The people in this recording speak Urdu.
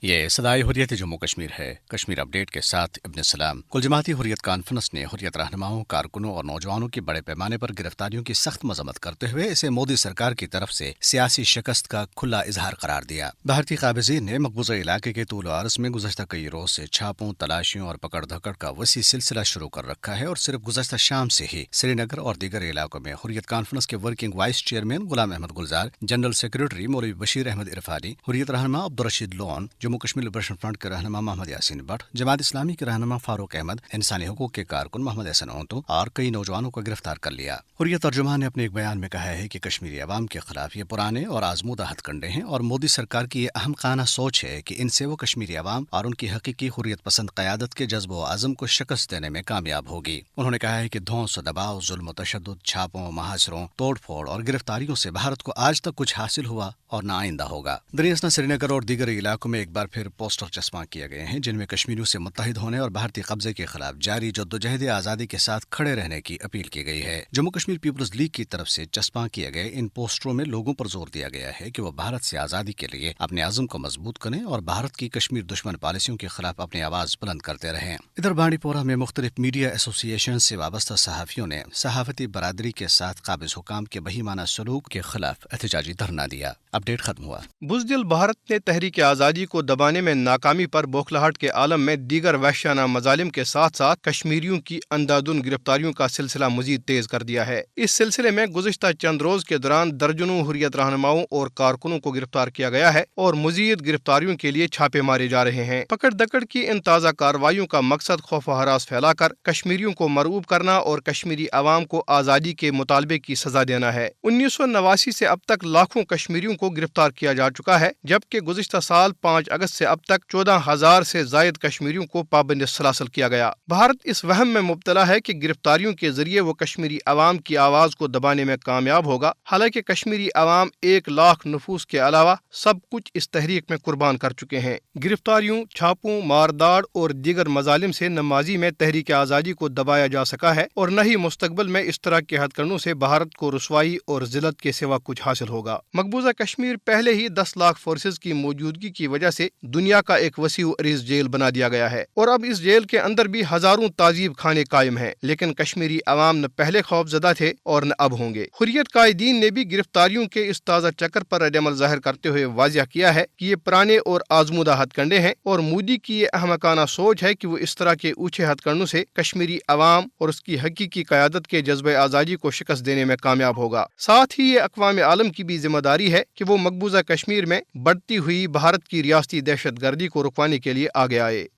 یہ صدائے حریت جموں کشمیر ہے۔ کشمیر اپڈیٹ کے ساتھ ابن سلام۔ کل جماعتی حریت کانفرنس نے حریت رہنماؤں، کارکنوں اور نوجوانوں کی بڑے پیمانے پر گرفتاریوں کی سخت مذمت کرتے ہوئے اسے مودی سرکار کی طرف سے سیاسی شکست کا کھلا اظہار قرار دیا۔ بھارتی قابضین نے مقبوضہ علاقے کے طول و عرض میں گزشتہ کئی روز سے چھاپوں، تلاشیوں اور پکڑ دھکڑ کا وسیع سلسلہ شروع کر رکھا ہے اور صرف گزشتہ شام سے ہی سری نگر اور دیگر علاقوں میں حریت کانفرنس کے working vice chairman Ghulam Ahmad گلزار، جنرل سیکریٹری مولوی بشیر احمد عرفانی، حریت رہنما Abdul Rashid loan, Jammu Kashmir liberation front کے رہنما محمد یاسین بٹ، جماعت اسلامی کے رہنما فاروق احمد، انسانی حقوق کے کارکن محمد احسن اونتو اور کئی نوجوانوں کو گرفتار کر لیا۔ حریت ترجمان نے اپنے ایک بیان میں کہا ہے کہ کشمیری عوام کے خلاف یہ پرانے اور آزمودہ ہتھ کنڈے ہیں اور مودی سرکار کی یہ اہم خانہ سوچ ہے کہ ان سے وہ کشمیری عوام اور ان کی حقیقی حریت پسند قیادت کے جذب و عزم کو شکست دینے میں کامیاب ہوگی۔ انہوں نے کہا ہے کہ دھونس و دباؤ، ظلم و تشدد، چھاپوں، محاصروں، توڑ پھوڑ اور گرفتاریوں سے بھارت کو آج تک کچھ حاصل ہوا اور نہ آئندہ ہوگا۔ دریاسنا سری نگر اور دیگر علاقوں میں ایک بار پھر پوسٹر چسپاں کیے گئے ہیں جن میں کشمیریوں سے متحد ہونے اور بھارتی قبضے کے خلاف جاری جدوجہد آزادی کے ساتھ کھڑے رہنے کی اپیل کی گئی ہے۔ جموں کشمیر پیپلز لیگ کی طرف سے چسپاں کیے گئے ان پوسٹروں میں لوگوں پر زور دیا گیا ہے کہ وہ بھارت سے آزادی کے لیے اپنے عزم کو مضبوط کریں اور بھارت کی کشمیر دشمن پالیسیوں کے خلاف اپنی آواز بلند کرتے رہیں۔ ادھر بانڈی پورہ میں مختلف میڈیا ایسوسی ایشن سے وابستہ صحافیوں نے صحافتی برادری کے ساتھ قابض حکام کے بہیمانہ سلوک کے خلاف احتجاجی دھرنا دیا۔ اپڈیٹ ختم ہوا۔ بزدل بھارت نے تحریک آزادی کو دبانے میں ناکامی پر بوکھلاہٹ کے عالم میں دیگر وحشیانہ مظالم کے ساتھ ساتھ کشمیریوں کی اندھادھند گرفتاریوں کا سلسلہ مزید تیز کر دیا ہے۔ اس سلسلے میں گزشتہ چند روز کے دوران درجنوں حریت رہنماؤں اور کارکنوں کو گرفتار کیا گیا ہے اور مزید گرفتاریوں کے لیے چھاپے مارے جا رہے ہیں۔ پکڑ دکڑ کی ان تازہ کارروائیوں کا مقصد خوف و ہراس پھیلا کر کشمیریوں کو مرعوب کرنا اور کشمیری عوام کو آزادی کے مطالبے کی سزا دینا ہے۔ 1989 سے اب تک لاکھوں کشمیریوں کو گرفتار کیا جا چکا ہے، جبکہ گزشتہ سال 5 اگست سے اب تک 14,000 سے زائد کشمیریوں کو پابند سلاسل کیا گیا۔ بھارت اس وہم میں مبتلا ہے کہ گرفتاریوں کے ذریعے وہ کشمیری عوام کی آواز کو دبانے میں کامیاب ہوگا، حالانکہ کشمیری عوام 1 لاکھ نفوس کے علاوہ سب کچھ اس تحریک میں قربان کر چکے ہیں۔ گرفتاریوں، چھاپوں، مارداڑ اور دیگر مظالم سے نہ ماضی میں تحریک آزادی کو دبایا جا سکا ہے اور نہ ہی مستقبل میں اس طرح کے ہتھ کنڈوں سے بھارت کو رسوائی اور ذلت کے سوا کچھ حاصل ہوگا۔ مقبوضہ کشمیر پہلے ہی 10 لاکھ فورسز کی موجودگی کی وجہ سے دنیا کا ایک وسیع و عریض جیل بنا دیا گیا ہے اور اب اس جیل کے اندر بھی ہزاروں تعذیب خانے قائم ہیں، لیکن کشمیری عوام نہ پہلے خوف زدہ تھے اور نہ اب ہوں گے۔ حریت قائدین نے بھی گرفتاریوں کے اس تازہ چکر پر رد عمل ظاہر کرتے ہوئے واضح کیا ہے کہ یہ پرانے اور آزمودہ ہتھ کنڈے ہیں اور مودی کی یہ احمقانہ سوچ ہے کہ وہ اس طرح کے اونچے ہتھ کنڈوں سے کشمیری عوام اور اس کی حقیقی قیادت کے جذبہ آزادی کو شکست دینے میں کامیاب ہوگا۔ ساتھ ہی یہ اقوام عالم کی بھی ذمہ داری ہے کہ وہ مقبوضہ کشمیر میں بڑھتی ہوئی بھارت کی ریاستی دہشت گردی کو رکوانے کے لیے آگے آئے۔